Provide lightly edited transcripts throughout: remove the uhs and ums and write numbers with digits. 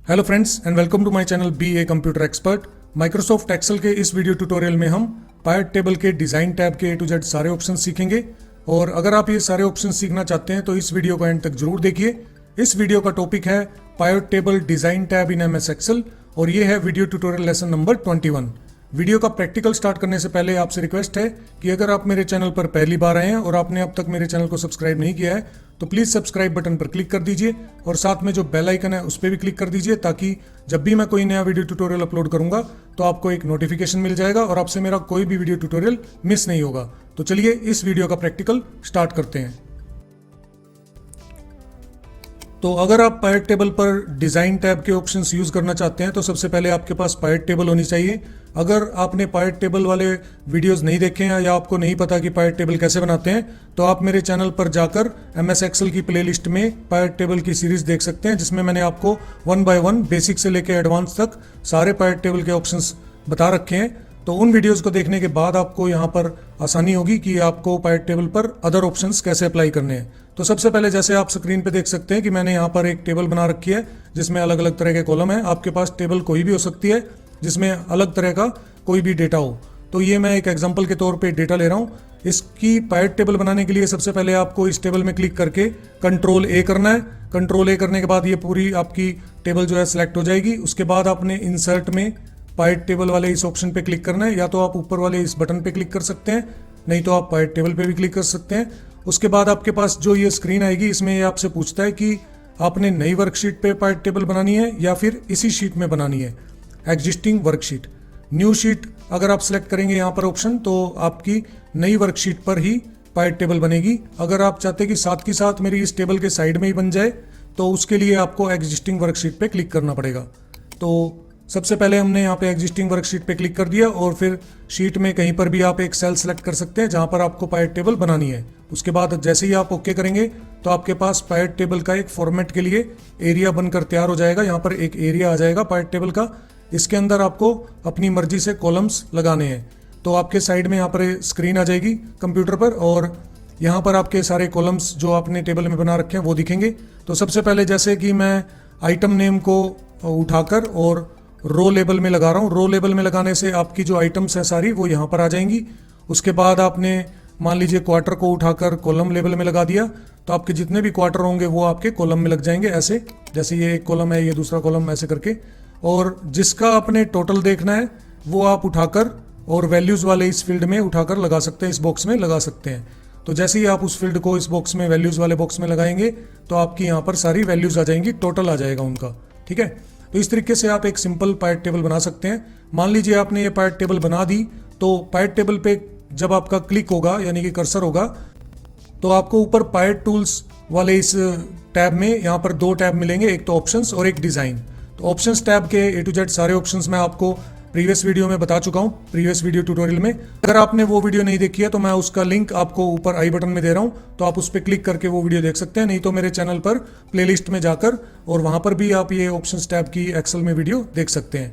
Hello friends and welcome to my channel be a computer expert. Microsoft Excel के इस video tutorial में हम pivot table के design tab के A to Z सारे option सीखेंगे। और अगर आप ये सारे ऑप्शन सीखना चाहते हैं तो इस वीडियो को एंड तक जरूर देखिए। इस वीडियो का टॉपिक है pivot table design tab in MS Excel और ये है video tutorial lesson number 21। Video का प्रैक्टिकल स्टार्ट करने से पहले आपसे रिक्वेस्ट है कि अगर आप मेरे चैनल पर पहली बार आए हैं और आपने अब तक मेरे चैनल को सब्सक्राइब नहीं किया है तो प्लीज़ सब्सक्राइब बटन पर क्लिक कर दीजिए और साथ में जो बेल आइकन है उस पर भी क्लिक कर दीजिए ताकि जब भी मैं कोई नया वीडियो ट्यूटोरियल अपलोड करूंगा तो आपको एक नोटिफिकेशन मिल जाएगा और आपसे मेरा कोई भी वीडियो ट्यूटोरियल मिस नहीं होगा। तो चलिए इस वीडियो का प्रैक्टिकल स्टार्ट करते हैं। तो अगर आप पायट टेबल पर डिज़ाइन टैब के ऑप्शंस यूज़ करना चाहते हैं तो सबसे पहले आपके पास पायट टेबल होनी चाहिए। अगर आपने पायट टेबल वाले वीडियोस नहीं देखे हैं या आपको नहीं पता कि पायट टेबल कैसे बनाते हैं तो आप मेरे चैनल पर जाकर MS एक्सेल की प्लेलिस्ट में पायट टेबल की सीरीज़ देख सकते हैं, जिसमें मैंने आपको 1 by 1 बेसिक से लेकर एडवांस तक सारे पायट टेबल के ऑप्शंस बता रखे हैं। तो उन वीडियोज़ को देखने के बाद आपको यहाँ पर आसानी होगी कि आपको पायट टेबल पर अदर ऑप्शंस कैसे अप्लाई करने हैं। तो सबसे पहले जैसे आप स्क्रीन पे देख सकते हैं कि मैंने यहाँ पर एक टेबल बना रखी है जिसमें अलग अलग तरह के कॉलम है। आपके पास टेबल कोई भी हो सकती है जिसमें अलग तरह का कोई भी डेटा हो। तो ये मैं एक एग्जांपल के तौर पे डेटा ले रहा हूँ। इसकी पायट टेबल बनाने के लिए सबसे पहले आपको इस टेबल में क्लिक करके कंट्रोल A करना है। कंट्रोल A करने के बाद ये पूरी आपकी टेबल जो है सिलेक्ट हो जाएगी। उसके बाद आपने इंसर्ट में पायट टेबल वाले इस ऑप्शन पे क्लिक करना है, या तो आप ऊपर वाले इस बटन पे क्लिक कर सकते हैं, नहीं तो आप पायट टेबल पे भी क्लिक कर सकते हैं। उसके बाद आपके पास जो ये स्क्रीन आएगी इसमें ये आपसे पूछता है कि आपने नई वर्कशीट पे पायट टेबल बनानी है या फिर इसी शीट में बनानी है, एग्जिस्टिंग वर्कशीट। न्यू शीट अगर आप सेलेक्ट करेंगे यहाँ पर ऑप्शन तो आपकी नई वर्कशीट पर ही पायट टेबल बनेगी। अगर आप चाहते हैं कि साथ के साथ मेरी इस टेबल के साइड में ही बन जाए तो उसके लिए आपको एग्जिस्टिंग वर्कशीट पे क्लिक करना पड़ेगा। तो सबसे पहले हमने यहाँ पे एग्जिस्टिंग वर्कशीट पे क्लिक कर दिया और फिर शीट में कहीं पर भी आप एक सेल सेलेक्ट कर सकते हैं जहाँ पर आपको पायट टेबल बनानी है। उसके बाद जैसे ही आप ओके करेंगे तो आपके पास पायट टेबल का एक फॉर्मेट के लिए एरिया बनकर तैयार हो जाएगा। यहाँ पर एक एरिया आ जाएगा पायट टेबल का। इसके अंदर आपको अपनी मर्जी से कॉलम्स लगाने हैं। तो आपके साइड में यहाँ पर स्क्रीन आ जाएगी कंप्यूटर पर और यहाँ पर आपके सारे कॉलम्स जो आपने टेबल में बना रखे हैं वो दिखेंगे। तो सबसे पहले जैसे कि मैं आइटम नेम को उठाकर और रो लेबल में लगा रहा हूँ। रो लेबल में लगाने से आपकी जो आइटम्स हैं सारी वो यहाँ पर आ जाएंगी। उसके बाद आपने मान लीजिए क्वार्टर को उठाकर कॉलम लेबल में लगा दिया तो आपके जितने भी क्वार्टर होंगे वो आपके कॉलम में लग जाएंगे, ऐसे जैसे ये एक कॉलम है, ये दूसरा कॉलम, ऐसे करके। और जिसका आपने टोटल देखना है वो आप उठाकर और वैल्यूज़ वाले इस फील्ड में उठाकर लगा सकते हैं, इस बॉक्स में लगा सकते हैं। तो जैसे ही आप उस फील्ड को इस बॉक्स में वैल्यूज़ वाले बॉक्स में लगाएंगे तो आपकी यहाँ पर सारी वैल्यूज़ आ जाएंगी, टोटल आ जाएगा उनका। ठीक है, तो इस तरीके से आप एक सिंपल पायट टेबल बना सकते हैं। मान लीजिए आपने ये पायट टेबल बना दी तो पायट टेबल पे जब आपका क्लिक होगा यानी कि कर्सर होगा तो आपको ऊपर पायट टूल्स वाले इस टैब में यहाँ पर 2 टैब मिलेंगे, एक तो ऑप्शंस और एक डिज़ाइन। तो ऑप्शंस टैब के A to Z सारे ऑप्शंस मैं आपको प्रीवियस वीडियो में बता चुका हूँ, प्रीवियस वीडियो ट्यूटोरियल में। अगर आपने वो वीडियो नहीं देखी है तो मैं उसका लिंक आपको ऊपर आई बटन में दे रहा हूँ, तो आप उस पर क्लिक करके वो वीडियो देख सकते हैं। नहीं तो मेरे चैनल पर प्लेलिस्ट में जाकर और वहाँ पर भी आप ये ऑप्शंस टैब की एक्सेल में वीडियो देख सकते हैं।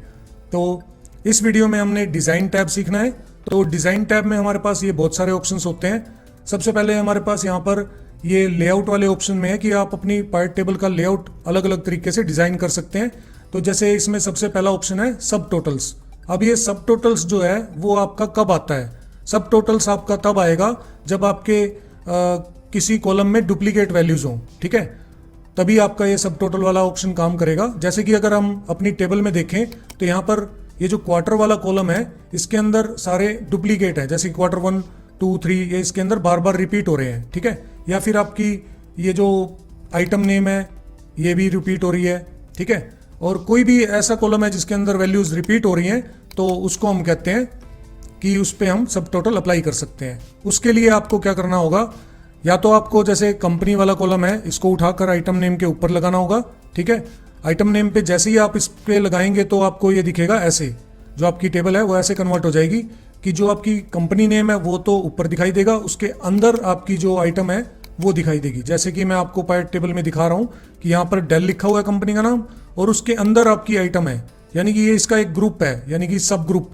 तो इस वीडियो में हमने डिज़ाइन टैब सीखना है। तो डिज़ाइन टैब में हमारे पास ये बहुत सारे ऑप्शंस होते हैं। सबसे पहले हमारे पास यहाँ पर ये लेआउट वाले ऑप्शन में है कि आप अपनी पायट टेबल का लेआउट अलग अलग तरीके से डिज़ाइन कर सकते हैं। तो जैसे इसमें सबसे पहला ऑप्शन है सब टोटल्स। अब ये सब टोटल्स जो है वो आपका कब आता है? सब टोटल्स आपका तब आएगा जब आपके किसी कॉलम में डुप्लीकेट वैल्यूज हों। ठीक है, तभी आपका ये सब टोटल वाला ऑप्शन काम करेगा। जैसे कि अगर हम अपनी टेबल में देखें तो यहाँ पर ये जो क्वार्टर वाला कॉलम है इसके अंदर सारे डुप्लीकेट है, जैसे क्वार्टर 1, 2, 3 ये इसके अंदर बार बार रिपीट हो रहे हैं। ठीक है, या फिर आपकी ये जो आइटम नेम है ये भी रिपीट हो रही है। ठीक है, और कोई भी ऐसा कॉलम है जिसके अंदर वैल्यूज रिपीट हो रही हैं तो उसको हम कहते हैं कि उस पर हम सब टोटल अप्लाई कर सकते हैं। उसके लिए आपको क्या करना होगा, या तो आपको जैसे कंपनी वाला कॉलम है इसको उठाकर आइटम नेम के ऊपर लगाना होगा। ठीक है, आइटम नेम पे जैसे ही आप इस पे लगाएंगे तो आपको ये दिखेगा, ऐसे जो आपकी टेबल है वो ऐसे कन्वर्ट हो जाएगी कि जो आपकी कंपनी नेम है वो तो ऊपर दिखाई देगा, उसके अंदर आपकी जो आइटम है वो दिखाई देगी। जैसे कि मैं आपको पायट टेबल में दिखा रहा हूँ कि यहाँ पर डेल लिखा हुआ है कंपनी का नाम और उसके अंदर आपकी आइटम है, यानी कि ये इसका एक ग्रुप है, यानी कि सब ग्रुप।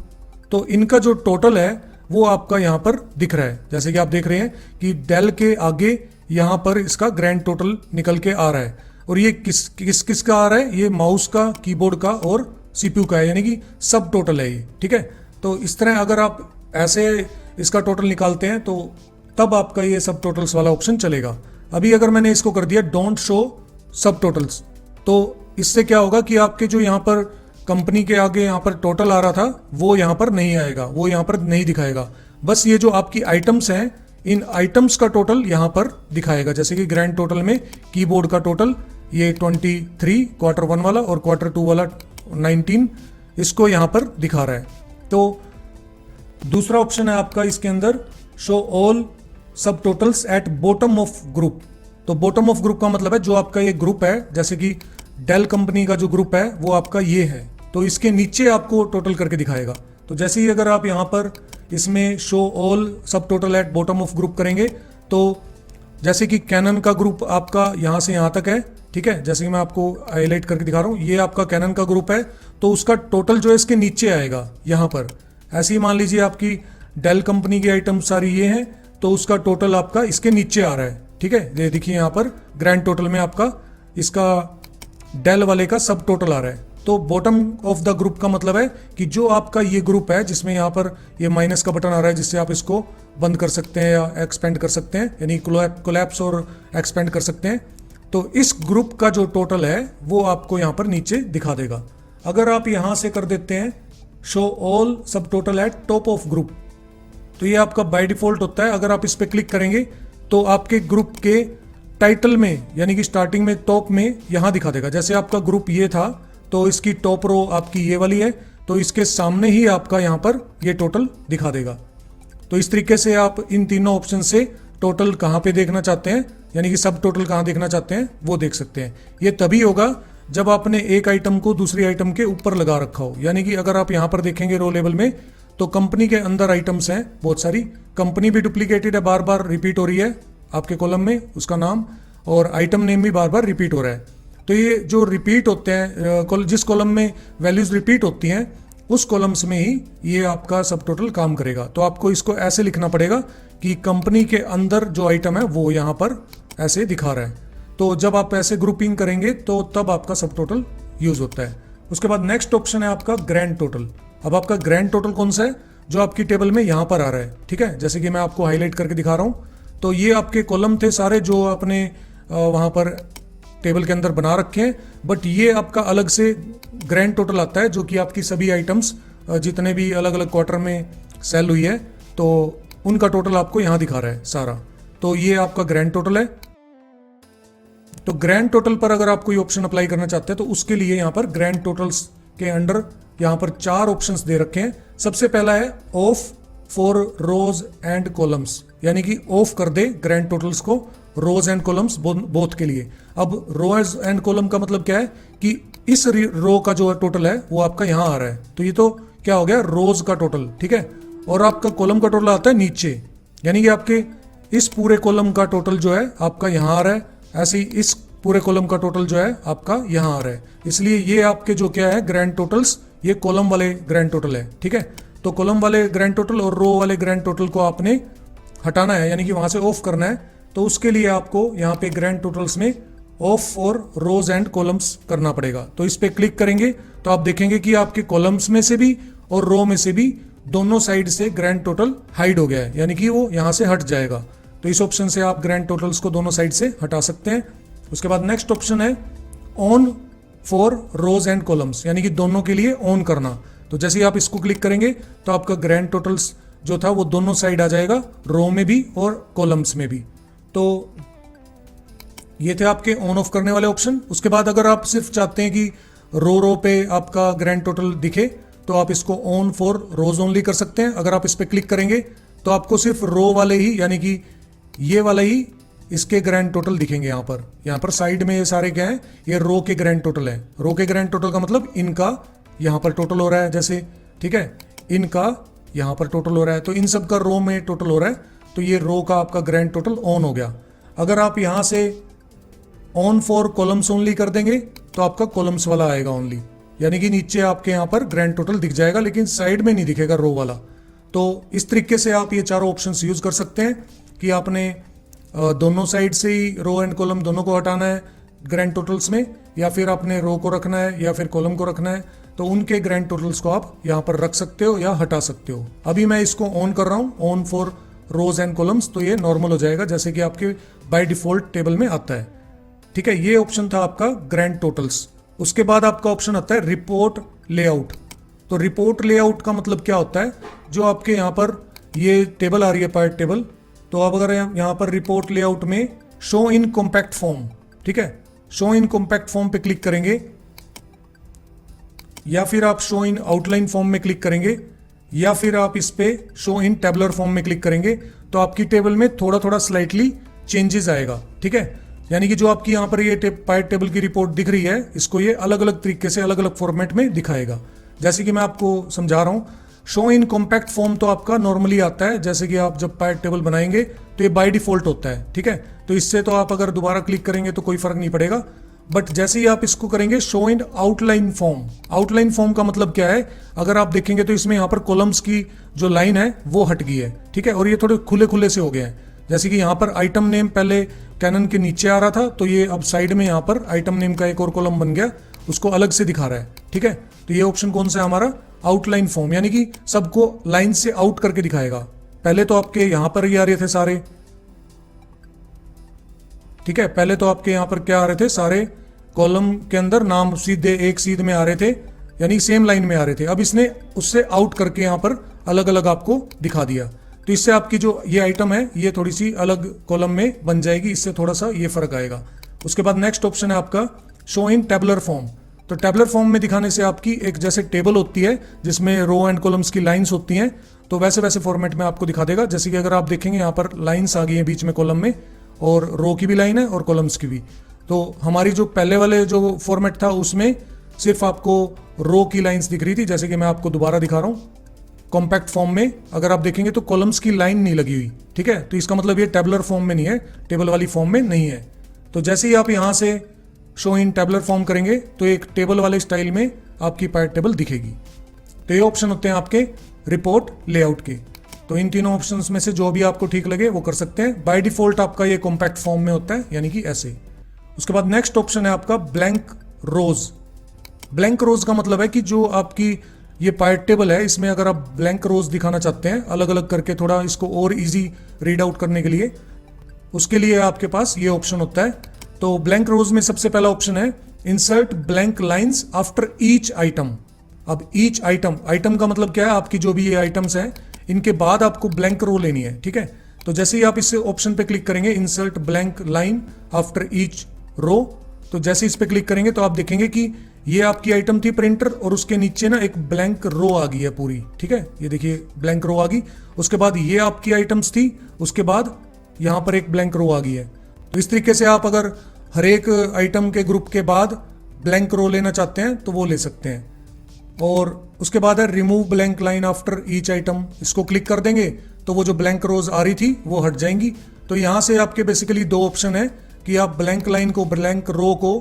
तो इनका जो टोटल है वो आपका यहाँ पर दिख रहा है। जैसे कि आप देख रहे हैं कि डेल के आगे यहाँ पर इसका ग्रैंड टोटल निकल के आ रहा है। और ये किस का आ रहा है? ये माउस का, कीबोर्ड का और सीपीयू का है, यानी कि सब टोटल है ये। ठीक है, तो इस तरह अगर आप ऐसे इसका टोटल निकालते हैं तो तब आपका ये सब टोटल्स वाला ऑप्शन चलेगा। अभी अगर मैंने इसको कर दिया डोंट शो सब टोटल्स, तो इससे क्या होगा कि आपके जो यहाँ पर कंपनी के आगे यहाँ पर टोटल आ रहा था वो यहाँ पर नहीं आएगा, वो यहाँ पर नहीं दिखाएगा। बस ये जो आपकी आइटम्स हैं, इन आइटम्स का टोटल यहाँ पर दिखाएगा। जैसे कि ग्रैंड टोटल में कीबोर्ड का टोटल ये 23 क्वार्टर 1 वाला और क्वार्टर 2 वाला 19, इसको यहाँ पर दिखा रहा है। तो दूसरा ऑप्शन है आपका इसके अंदर शो ऑल सब totals at bottom of group. तो बॉटम ऑफ ग्रुप का मतलब है जो आपका ये ग्रुप है, जैसे कि डेल कंपनी का जो ग्रुप है वो आपका ये है, तो इसके नीचे आपको टोटल करके दिखाएगा। तो जैसे ही अगर आप यहाँ पर इसमें शो ऑल सब total at bottom of group करेंगे तो जैसे कि कैनन का ग्रुप आपका यहाँ से यहाँ तक है। ठीक है, जैसे कि मैं आपको हाईलाइट करके दिखा रहा हूँ, ये आपका कैनन का ग्रुप है, तो उसका टोटल जो है इसके नीचे आएगा यहाँ पर। ऐसे ही मान लीजिए आपकी डेल कंपनी की आइटम सारी ये हैं, तो उसका टोटल आपका इसके नीचे आ रहा है। ठीक है, ये देखिए यहाँ पर ग्रैंड टोटल में आपका इसका डेल वाले का सब टोटल आ रहा है। तो बॉटम ऑफ द ग्रुप का मतलब है कि जो आपका ये ग्रुप है जिसमें यहाँ पर ये माइनस का बटन आ रहा है, जिससे आप इसको बंद कर सकते हैं या एक्सपेंड कर सकते हैं, यानी कोलैप्स और एक्सपेंड कर सकते हैं। तो इस ग्रुप का जो टोटल है वो आपको यहाँ पर नीचे दिखा देगा। अगर आप यहाँ से कर देते हैं शो ऑल सब total eight top of group, तो ये आपका बाय डिफॉल्ट होता है। अगर आप इस पर क्लिक करेंगे तो आपके ग्रुप के टाइटल में, यानी कि स्टार्टिंग में टॉप में यहाँ दिखा देगा। जैसे आपका ग्रुप ये था तो इसकी टॉप रो आपकी ये वाली है, तो इसके सामने ही आपका यहाँ पर ये टोटल दिखा देगा। तो इस तरीके से आप इन तीनों ऑप्शन से टोटल कहाँ पे देखना चाहते हैं, यानी कि सब टोटल कहाँ देखना चाहते हैं वो देख सकते हैं। ये तभी होगा जब आपने एक आइटम को दूसरी आइटम के ऊपर लगा रखा हो। यानी कि अगर आप यहाँ पर देखेंगे रो लेवल में तो कंपनी के अंदर आइटम्स हैं बहुत सारी, कंपनी भी डुप्लीकेटेड है, बार बार रिपीट हो रही है आपके कॉलम में उसका नाम, और आइटम नेम भी बार बार रिपीट हो रहा है। तो ये जो रिपीट होते हैं, जिस कॉलम में वैल्यूज रिपीट होती हैं उस कॉलम्स में ही ये आपका सब टोटल काम करेगा। तो आपको इसको ऐसे लिखना पड़ेगा कि कंपनी के अंदर जो आइटम है वो यहाँ पर ऐसे दिखा रहा है। तो जब आप ऐसे ग्रुपिंग करेंगे तो तब आपका सब टोटल यूज होता है। उसके बाद नेक्स्ट ऑप्शन है आपका ग्रैंड टोटल। अब आपका ग्रैंड टोटल कौन सा है? जो आपकी टेबल में यहाँ पर आ रहा है। ठीक है, जैसे कि मैं आपको हाईलाइट करके दिखा रहा हूँ, तो ये आपके कॉलम थे सारे जो आपने वहाँ पर टेबल के अंदर बना रखे हैं, बट ये आपका अलग से ग्रैंड टोटल आता है जो कि आपकी सभी आइटम्स जितने भी अलग अलग क्वार्टर में सेल हुई है तो उनका टोटल आपको यहाँ दिखा रहा है सारा। तो ये आपका ग्रैंड टोटल है। तो ग्रैंड टोटल पर अगर आप कोई ऑप्शन अप्लाई करना चाहते हैं तो उसके लिए यहाँ पर ग्रैंड टोटल्स के अंडर यहाँ पर 4 ऑप्शंस दे रखे हैं। सबसे पहला है off for rows and columns, यानी कि ऑफ कर दे ग्रैंड टोटल्स को रोज एंड कॉलम्स बोथ के लिए। अब रोज एंड कॉलम का मतलब क्या है कि इस रो का जो टोटल है वो आपका यहाँ आ रहा है, तो ये तो क्या हो गया रोज का टोटल। ठीक है, और आपका कॉलम का टोटल आता है नीचे, यानी कि आपके इस पूरे कॉलम का टोटल जो है आपका यहाँ आ रहा है, ऐसे ही इस पूरे कॉलम का टोटल जो है आपका यहाँ आ रहा है। इसलिए ये आपके जो क्या है ग्रैंड टोटल्स, ये कॉलम वाले ग्रैंड टोटल है। ठीक है, तो कॉलम वाले ग्रैंड टोटल और रो वाले ग्रैंड टोटल को आपने हटाना है, यानी कि वहां से ऑफ करना है। तो उसके लिए आपको यहाँ पे ग्रैंड टोटल्स में ऑफ और रोज एंड कॉलम्स करना पड़ेगा। तो इस पे क्लिक करेंगे तो आप देखेंगे कि आपके कॉलम्स में से भी और रो में से भी दोनों साइड से ग्रैंड टोटल हाइड हो गया है, यानी कि वो यहाँ से हट जाएगा। तो इस ऑप्शन से आप ग्रैंड टोटल्स को दोनों साइड से हटा सकते हैं। उसके बाद नेक्स्ट ऑप्शन है on for rows and columns, यानी कि दोनों के लिए ऑन करना। तो जैसे ही आप इसको क्लिक करेंगे तो आपका ग्रैंड टोटल्स जो था वो दोनों साइड आ जाएगा, रो में भी और कॉलम्स में भी। तो ये थे आपके ऑन ऑफ करने वाले ऑप्शन। उसके बाद अगर आप सिर्फ चाहते हैं कि रो पे आपका ग्रैंड टोटल दिखे तो आप इसको ऑन फॉर रोज ओनली कर सकते हैं। अगर आप इस पर क्लिक करेंगे तो आपको सिर्फ रो वाले ही, यानी कि ये वाला ही इसके ग्रैंड टोटल दिखेंगे। यहाँ पर साइड में ये सारे क्या है, ये रो के ग्रैंड टोटल है। रो के ग्रैंड टोटल का मतलब इनका यहाँ पर टोटल हो रहा है जैसे, ठीक है, इनका यहाँ पर टोटल हो रहा है, तो इन सब का रो में टोटल हो रहा है, तो ये रो का आपका ग्रैंड टोटल ऑन हो गया। अगर आप यहाँ से ऑन फॉर कॉलम्स ओनली कर देंगे तो आपका कॉलम्स वाला आएगा ओनली, यानी कि नीचे आपके यहाँ पर ग्रैंड टोटल दिख जाएगा, लेकिन साइड में नहीं दिखेगा रो वाला। तो इस तरीके से आप ये चारों ऑप्शंस यूज कर सकते हैं कि आपने दोनों साइड से ही रो एंड कॉलम दोनों को हटाना है ग्रैंड टोटल्स में, या फिर आपने रो को रखना है या फिर कॉलम को रखना है, तो उनके ग्रैंड टोटल्स को आप यहाँ पर रख सकते हो या हटा सकते हो। अभी मैं इसको ऑन कर रहा हूँ, on for rows and columns, तो ये नॉर्मल हो जाएगा जैसे कि आपके बाय डिफॉल्ट टेबल में आता है। ठीक है, ये ऑप्शन था आपका ग्रैंड टोटल्स। उसके बाद आपका ऑप्शन आता है रिपोर्ट लेआउट। तो रिपोर्ट लेआउट का मतलब क्या होता है, जो आपके यहाँ पर ये टेबल आ रही है पार्ट टेबल, तो आप अगर यहाँ पर रिपोर्ट लेआउट में शो इन कॉम्पैक्ट फॉर्म, ठीक है, शो इन कॉम्पैक्ट फॉर्म पे क्लिक करेंगे, या फिर आप शो इन आउटलाइन फॉर्म में क्लिक करेंगे, या फिर आप इस पे शो इन टेबलर फॉर्म में क्लिक करेंगे, तो आपकी टेबल में थोड़ा थोड़ा स्लाइटली चेंजेस आएगा। ठीक है, यानी कि जो आपकी यहाँ पर ये पार्ट टेबल की रिपोर्ट दिख रही है, इसको ये अलग अलग तरीके से अलग अलग फॉर्मेट में दिखाएगा। जैसे कि मैं आपको समझा रहा हूँ, शो इन कॉम्पैक्ट फॉर्म तो आपका नॉर्मली आता है, जैसे कि आप जब पार्ट टेबल बनाएंगे तो ये बाय डिफॉल्ट होता है। ठीक है, तो इससे तो आप अगर दोबारा क्लिक करेंगे तो कोई फर्क नहीं पड़ेगा। बट जैसे ही आप इसको करेंगे show in outline form, outline form का मतलब क्या है, अगर आप देखेंगे तो इसमें यहाँ पर कॉलम्स की जो लाइन है वो हट गई है। ठीक है, और ये थोड़े खुले खुले से हो गए हैं। जैसे कि यहाँ पर आइटम नेम पहले कैनन के नीचे आ रहा था, तो ये अब साइड में यहाँ पर आइटम नेम का एक और कॉलम बन गया, उसको अलग से दिखा रहा है। ठीक है, तो ये ऑप्शन कौन सा है हमारा, आउटलाइन फॉर्म, यानी कि सबको लाइन से आउट करके दिखाएगा। पहले तो आपके यहाँ पर ही आ रहे थे सारे, ठीक है, पहले तो आपके यहाँ पर क्या आ रहे थे, सारे कॉलम के अंदर नाम सीधे एक सीध में आ रहे थे, यानी सेम लाइन में आ रहे थे। अब इसने उससे आउट करके यहाँ पर अलग अलग आपको दिखा दिया, तो इससे आपकी जो ये आइटम है ये थोड़ी सी अलग कॉलम में बन जाएगी, इससे थोड़ा सा ये फर्क आएगा। उसके बाद नेक्स्ट ऑप्शन है आपका शो इन टेबलर फॉर्म। तो टेबलर फॉर्म में दिखाने से आपकी एक जैसे टेबल होती है जिसमें रो एंड कॉलम्स की लाइंस होती हैं, तो वैसे वैसे फॉर्मेट में आपको दिखा देगा। जैसे कि अगर आप देखेंगे यहाँ पर लाइंस आ गई हैं बीच में कॉलम में, और रो की भी लाइन है और कॉलम्स की भी। तो हमारी जो पहले वाले जो फॉर्मेट था उसमें सिर्फ आपको रो की लाइंस दिख रही थी, जैसे कि मैं आपको दोबारा दिखा रहा हूँ। कॉम्पैक्ट फॉर्म में अगर आप देखेंगे तो कॉलम्स की लाइन नहीं लगी हुई। ठीक है, तो इसका मतलब ये टेबलर फॉर्म में नहीं है, टेबल वाली फॉर्म में नहीं है। तो जैसे ही आप यहाँ से शो इन टेबलर फॉर्म करेंगे तो एक टेबल वाले स्टाइल में आपकी पार्ट टेबल दिखेगी। तो ये ऑप्शन होते हैं आपके रिपोर्ट लेआउट के। तो इन तीनों ऑप्शंस में से जो भी आपको ठीक लगे वो कर सकते हैं। बाय डिफॉल्ट आपका ये कॉम्पैक्ट फॉर्म में होता है, यानी कि ऐसे। उसके बाद नेक्स्ट ऑप्शन है आपका ब्लैंक रोज। ब्लैंक रोज का मतलब है कि जो आपकी ये पार्ट टेबल है, इसमें अगर आप ब्लैंक रोज दिखाना चाहते हैं अलग अलग करके, थोड़ा इसको और इजी रीड आउट करने के लिए, उसके लिए आपके पास ये ऑप्शन होता है। तो ब्लैंक रोज में सबसे पहला ऑप्शन है insert blank lines after each item. अब ईच आइटम, आइटम का मतलब क्या है, आपकी जो भी ये आइटम्स हैं इनके बाद आपको ब्लैंक रो लेनी है। ठीक है, तो जैसे ही आप इस ऑप्शन पे क्लिक करेंगे insert blank line after each row, तो जैसे इस पे क्लिक करेंगे तो आप देखेंगे कि ये आपकी आइटम थी प्रिंटर, और उसके नीचे ना एक ब्लैंक रो आ गई है पूरी। ठीक है, ये देखिए ब्लैंक रो आ गई। उसके बाद ये आपकी आइटम्स थी, उसके बाद यहाँ पर एक ब्लैंक रो आ गई है। तो इस तरीके से आप अगर हर एक आइटम के ग्रुप के बाद ब्लैंक रो लेना चाहते हैं तो वो ले सकते हैं। और उसके बाद है remove blank line after each item, इसको क्लिक कर देंगे तो वो जो ब्लैंक रोज आ रही थी वो हट जाएंगी। तो यहाँ से आपके बेसिकली दो ऑप्शन है कि आप ब्लैंक लाइन को, ब्लैंक रो को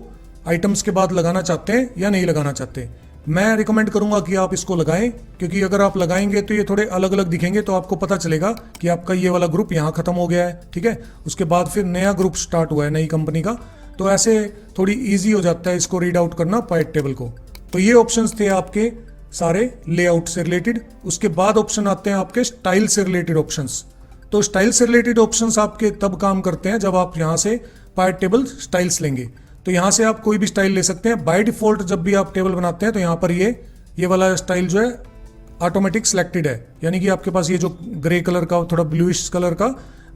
आइटम्स के बाद लगाना चाहते हैं या नहीं लगाना चाहते। मैं रिकमेंड करूंगा कि आप इसको लगाएं, क्योंकि अगर आप लगाएंगे तो ये थोड़े अलग अलग दिखेंगे, तो आपको पता चलेगा कि आपका ये वाला ग्रुप यहाँ खत्म हो गया है। ठीक है, उसके बाद फिर नया ग्रुप स्टार्ट हुआ है नई कंपनी का, तो ऐसे थोड़ी ईजी हो जाता है इसको रीड आउट करना पार्ट टेबल को। तो ये ऑप्शंस थे आपके सारे लेआउट से रिलेटेड। उसके बाद ऑप्शन आते हैं आपके स्टाइल से रिलेटेड ऑप्शंस। तो स्टाइल से रिलेटेड ऑप्शंस आपके तब काम करते हैं जब आप यहाँ से पार्ट टेबल स्टाइल्स लेंगे। तो यहाँ से आप कोई भी स्टाइल ले सकते हैं। बाय डिफॉल्ट जब भी आप टेबल बनाते हैं तो यहाँ पर ये वाला स्टाइल जो है ऑटोमेटिक सिलेक्टेड है, यानी कि आपके पास ये जो ग्रे कलर का थोड़ा ब्लूइश कलर का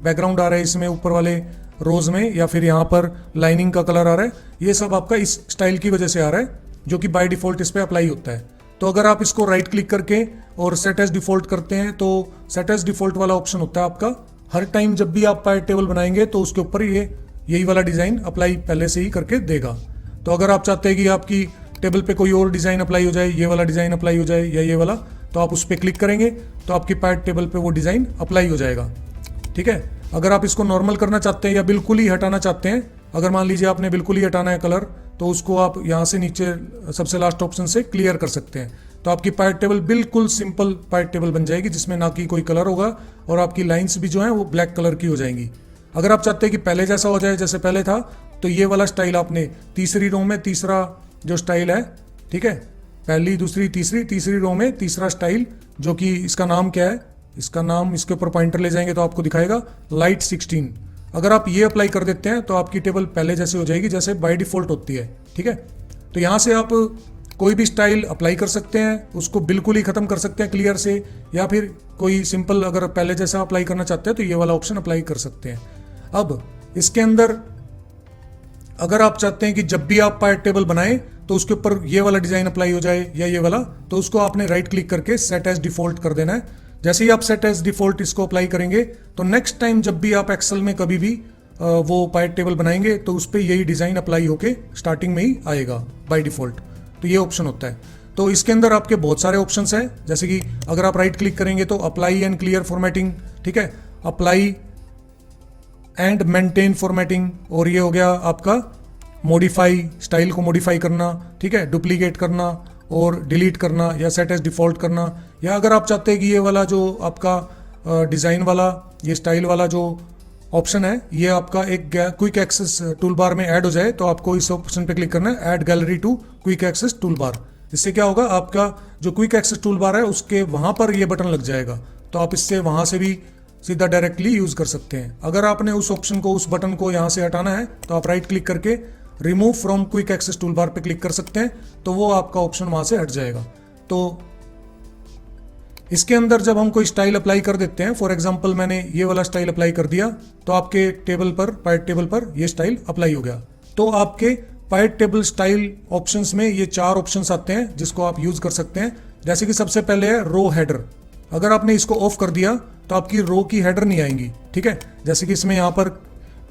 बैकग्राउंड आ रहा है इसमें ऊपर वाले रोज में, या फिर यहाँ पर लाइनिंग का कलर आ रहा है, ये सब आपका इस स्टाइल की वजह से आ रहा है, जो कि बाय डिफॉल्ट इस पर अप्लाई होता है। तो अगर आप इसको राइट क्लिक करके और सेट एज डिफॉल्ट करते हैं तो सेट एज डिफॉल्ट वाला ऑप्शन होता है आपका। हर टाइम जब भी आप पार्ट टेबल बनाएंगे तो उसके ऊपर यही वाला डिजाइन अप्लाई पहले से ही करके देगा। तो अगर आप चाहते हैं कि आपकी टेबल पे कोई और डिजाइन अप्लाई हो जाए, ये वाला डिजाइन अप्लाई हो जाए या ये वाला, तो आप उस पर क्लिक करेंगे तो आपकी पार्ट टेबल पे वो डिजाइन अप्लाई हो जाएगा। ठीक है, अगर आप इसको नॉर्मल करना चाहते हैं या बिल्कुल ही हटाना चाहते हैं, अगर मान लीजिए आपने बिल्कुल ही हटाना है कलर, तो उसको आप यहाँ से नीचे सबसे लास्ट ऑप्शन से क्लियर कर सकते हैं। तो आपकी पाइट टेबल बिल्कुल सिंपल पाइट टेबल बन जाएगी, जिसमें ना कि कोई कलर होगा और आपकी लाइंस भी जो है वो ब्लैक कलर की हो जाएंगी। अगर आप चाहते हैं कि पहले जैसा हो जाए जैसे पहले था, तो ये वाला स्टाइल आपने तीसरी रो में तीसरा जो स्टाइल है, ठीक है, पहली दूसरी तीसरी रो में तीसरा स्टाइल, जो कि इसका नाम क्या है, इसका नाम इसके ऊपर पॉइंटर ले जाएंगे तो आपको दिखाएगा लाइट 16। अगर आप ये अप्लाई कर देते हैं तो आपकी टेबल पहले जैसे हो जाएगी जैसे बाय डिफॉल्ट होती है, ठीक है। तो यहाँ से आप कोई भी स्टाइल अप्लाई कर सकते हैं, उसको बिल्कुल ही खत्म कर सकते हैं क्लियर से, या फिर कोई सिंपल अगर पहले जैसा अप्लाई करना चाहते हैं तो ये वाला ऑप्शन अप्लाई कर सकते हैं। अब इसके अंदर अगर आप चाहते हैं कि जब भी आप पाइट टेबल बनाएं तो उसके ऊपर ये वाला डिजाइन अप्लाई हो जाए या ये वाला, तो उसको आपने राइट क्लिक करके सेट एज डिफॉल्ट कर देना है। जैसे ही आप सेट एज डिफॉल्ट इसको अप्लाई करेंगे तो नेक्स्ट टाइम जब भी आप एक्सेल में कभी भी वो पाइट टेबल बनाएंगे तो उस पर यही डिजाइन अप्लाई होके स्टार्टिंग में ही आएगा बाय डिफॉल्ट। तो ये ऑप्शन होता है। तो इसके अंदर आपके बहुत सारे ऑप्शंस हैं, जैसे कि अगर आप राइट क्लिक करेंगे तो अप्लाई एंड क्लियर फॉर्मेटिंग, ठीक है, अप्लाई एंड मेंटेन फॉर्मेटिंग, और ये हो गया आपका मॉडिफाई, स्टाइल को मॉडिफाई करना, ठीक है, डुप्लीकेट करना और डिलीट करना या सेट एज डिफॉल्ट करना। या अगर आप चाहते हैं कि ये वाला जो आपका डिज़ाइन वाला ये स्टाइल वाला जो ऑप्शन है ये आपका एक क्विक एक्सेस टूल बार में ऐड हो जाए, तो आपको इस ऑप्शन पे क्लिक करना है, add gallery to quick access tool bar. इससे क्या होगा, आपका जो क्विक एक्सेस टूल बार है उसके वहाँ पर ये बटन लग जाएगा, तो आप इससे वहाँ से भी सीधा डायरेक्टली यूज़ कर सकते हैं। अगर आपने उस ऑप्शन को, उस बटन को यहाँ से हटाना है तो आप राइट क्लिक करके remove from quick access tool bar पे क्लिक कर सकते हैं, तो वो आपका ऑप्शन वहाँ से हट जाएगा। तो इसके अंदर जब हम कोई स्टाइल अप्लाई कर देते हैं, फॉर एग्जांपल मैंने ये वाला स्टाइल अप्लाई कर दिया, तो आपके टेबल पर, पाइट टेबल पर ये स्टाइल अप्लाई हो गया। तो आपके पाइट टेबल स्टाइल ऑप्शंस में ये 4 ऑप्शंस आते हैं जिसको आप यूज कर सकते हैं। जैसे कि सबसे पहले है रो हेडर। अगर आपने इसको ऑफ कर दिया तो आपकी रो की हेडर नहीं आएंगी, ठीक है। जैसे कि इसमें यहाँ पर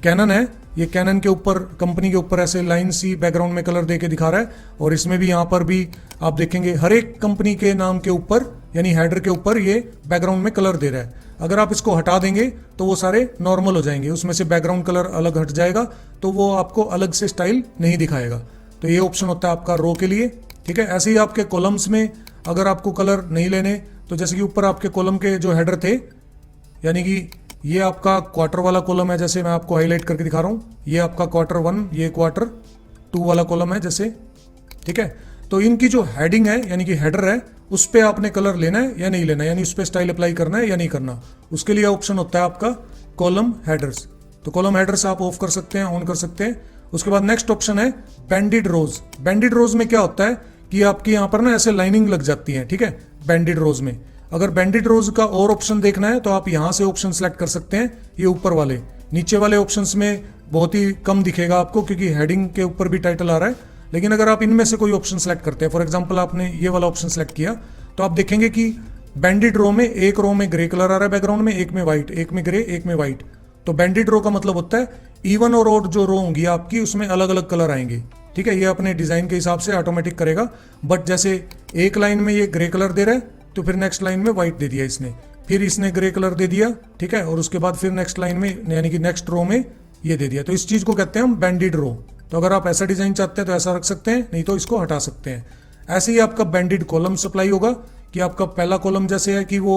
कैनन है, ये कैनन के ऊपर, कंपनी के ऊपर ऐसे लाइन सी बैकग्राउंड में कलर देके दिखा रहा है, और इसमें भी यहाँ पर भी आप देखेंगे हर एक कंपनी के नाम के ऊपर यानी हेडर के ऊपर ये बैकग्राउंड में कलर दे रहा है। अगर आप इसको हटा देंगे तो वो सारे नॉर्मल हो जाएंगे, उसमें से बैकग्राउंड कलर अलग हट जाएगा, तो वो आपको अलग से स्टाइल नहीं दिखाएगा। तो ये ऑप्शन होता है आपका रो के लिए, ठीक है। ऐसे ही आपके कॉलम्स में अगर आपको कलर नहीं लेने, तो जैसे कि ऊपर आपके कॉलम के जो हेडर थे, यानी कि ये आपका क्वार्टर वाला कॉलम है, जैसे मैं आपको हाईलाइट करके दिखा रहा हूँ, ये आपका क्वार्टर 1, ये क्वार्टर 2 वाला कॉलम है जैसे, ठीक है। तो इनकी जो हेडिंग है यानी कि हेडर है, उस पर आपने कलर लेना है या नहीं लेना, यानी उस पर स्टाइल अप्लाई करना है या नहीं करना, उसके लिए ऑप्शन होता है आपका कॉलम हेडर्स। तो कॉलम हेडर्स आप ऑफ कर सकते हैं, ऑन कर सकते हैं। उसके बाद नेक्स्ट ऑप्शन है बैंडेड रोज। बैंडेड रोज में क्या होता है कि आपकी यहाँ पर ना ऐसे लाइनिंग लग जाती है, ठीक है, बैंडेड रोज में। अगर बैंडेड रोज का और ऑप्शन देखना है तो आप यहाँ से ऑप्शन सेलेक्ट कर सकते हैं, ये ऊपर वाले। नीचे वाले ऑप्शंस में बहुत ही कम दिखेगा आपको क्योंकि हेडिंग के ऊपर भी टाइटल आ रहा है, लेकिन अगर आप इनमें से कोई ऑप्शन सेलेक्ट करते हैं, फॉर एग्जांपल आपने ये वाला ऑप्शन सेलेक्ट किया, तो आप देखेंगे कि बैंडेड रो में एक रो में ग्रे कलर आ रहा है बैकग्राउंड में, एक में व्हाइट, एक में ग्रे, एक में व्हाइट। तो बैंडेड रो का मतलब होता है इवन और ऑड जो रो होंगी आपकी उसमें अलग अलग कलर आएंगे, ठीक है। ये अपने डिजाइन के हिसाब से ऑटोमेटिक करेगा, बट जैसे एक लाइन में ये ग्रे कलर दे रहा है तो फिर नेक्स्ट लाइन में व्हाइट दे दिया इसने, फिर इसने ग्रे कलर दे दिया, ठीक है, और उसके बाद फिर नेक्स्ट लाइन में यानी कि नेक्स्ट रो में ये दे दिया। तो इस चीज को कहते हैं हम बैंडेड रो। तो अगर आप ऐसा डिजाइन चाहते हैं तो ऐसा रख सकते हैं, नहीं तो इसको हटा सकते हैं। ऐसे ही आपका बैंडेड कॉलम सप्लाई होगा कि आपका पहला कॉलम जैसे है कि वो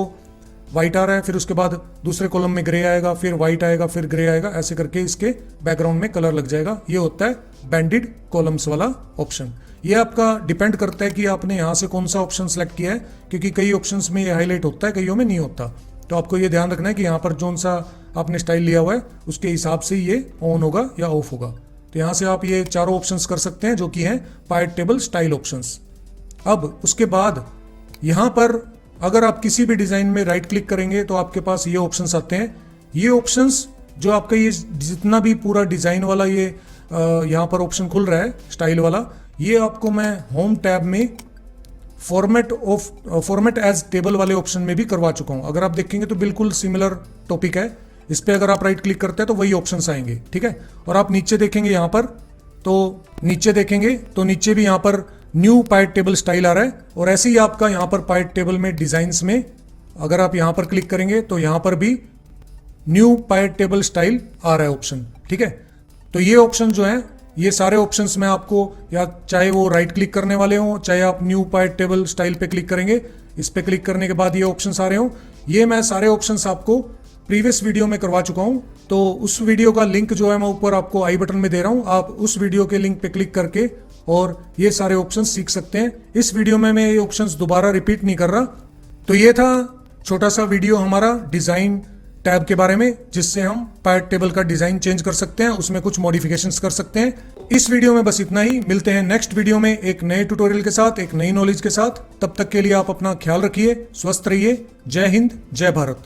व्हाइट आ रहा है, फिर उसके बाद दूसरे कॉलम में ग्रे आएगा, फिर व्हाइट आएगा, फिर ग्रे आएगा, ऐसे करके इसके बैकग्राउंड में कलर लग जाएगा। ये होता है बैंडेड कॉलम्स वाला ऑप्शन। ये आपका डिपेंड करता है कि आपने यहाँ से कौन सा ऑप्शन सेलेक्ट किया है, क्योंकि कई ऑप्शंस में ये हाईलाइट होता है, कईयों में नहीं होता। तो आपको ये ध्यान रखना है कि यहाँ पर कौन सा आपने स्टाइल लिया हुआ है उसके हिसाब से ये ऑन होगा या ऑफ होगा। तो यहाँ से आप ये चारों ऑप्शंस कर सकते हैं जो कि हैं पाइट टेबल स्टाइल ऑप्शंस। अब उसके बाद यहाँ पर अगर आप किसी भी डिजाइन में राइट क्लिक करेंगे तो आपके पास ये ऑप्शंस आते हैं। ये ऑप्शंस जो आपका ये जितना भी पूरा डिजाइन वाला ये यहाँ पर ऑप्शन खुल रहा है स्टाइल वाला, ये आपको मैं होम टैब में फॉर्मेट एज टेबल वाले ऑप्शन में भी करवा चुका हूँ। अगर आप देखेंगे तो बिल्कुल सिमिलर टॉपिक है, इस पर अगर आप राइट क्लिक करते हैं तो वही ऑप्शंस आएंगे, ठीक है। और आप नीचे देखेंगे यहाँ पर, तो नीचे देखेंगे तो नीचे भी यहाँ पर न्यू पाइट टेबल स्टाइल आ रहा है, और ऐसे ही आपका यहाँ पर पाइट टेबल में डिजाइन्स में अगर आप यहाँ पर क्लिक करेंगे तो यहाँ पर भी न्यू पाइट टेबल स्टाइल आ रहा है ऑप्शन, ठीक है। तो ये ऑप्शन जो है ये सारे ऑप्शंस मैं आपको, या चाहे वो राइट क्लिक करने वाले हों, चाहे आप न्यू पायरेट टेबल स्टाइल पे क्लिक करेंगे, इस पे क्लिक करने के बाद ये ऑप्शंस आ रहे हों, ये मैं सारे ऑप्शंस आपको प्रीवियस वीडियो में करवा चुका हूं। तो उस वीडियो का लिंक जो है मैं ऊपर आपको आई बटन में दे रहा हूं, आप उस वीडियो के लिंक पे क्लिक करके और ये सारे ऑप्शंस सीख सकते हैं। इस वीडियो में मैं ये ऑप्शंस दोबारा रिपीट नहीं कर रहा। तो ये था छोटा सा वीडियो हमारा डिजाइन टैब के बारे में, जिससे हम पायरेट टेबल का डिजाइन चेंज कर सकते हैं, उसमें कुछ मॉडिफिकेशंस कर सकते हैं। इस वीडियो में बस इतना ही। मिलते हैं नेक्स्ट वीडियो में एक नए ट्यूटोरियल के साथ, एक नई नॉलेज के साथ। तब तक के लिए आप अपना ख्याल रखिए, स्वस्थ रहिए। जय हिंद, जय भारत।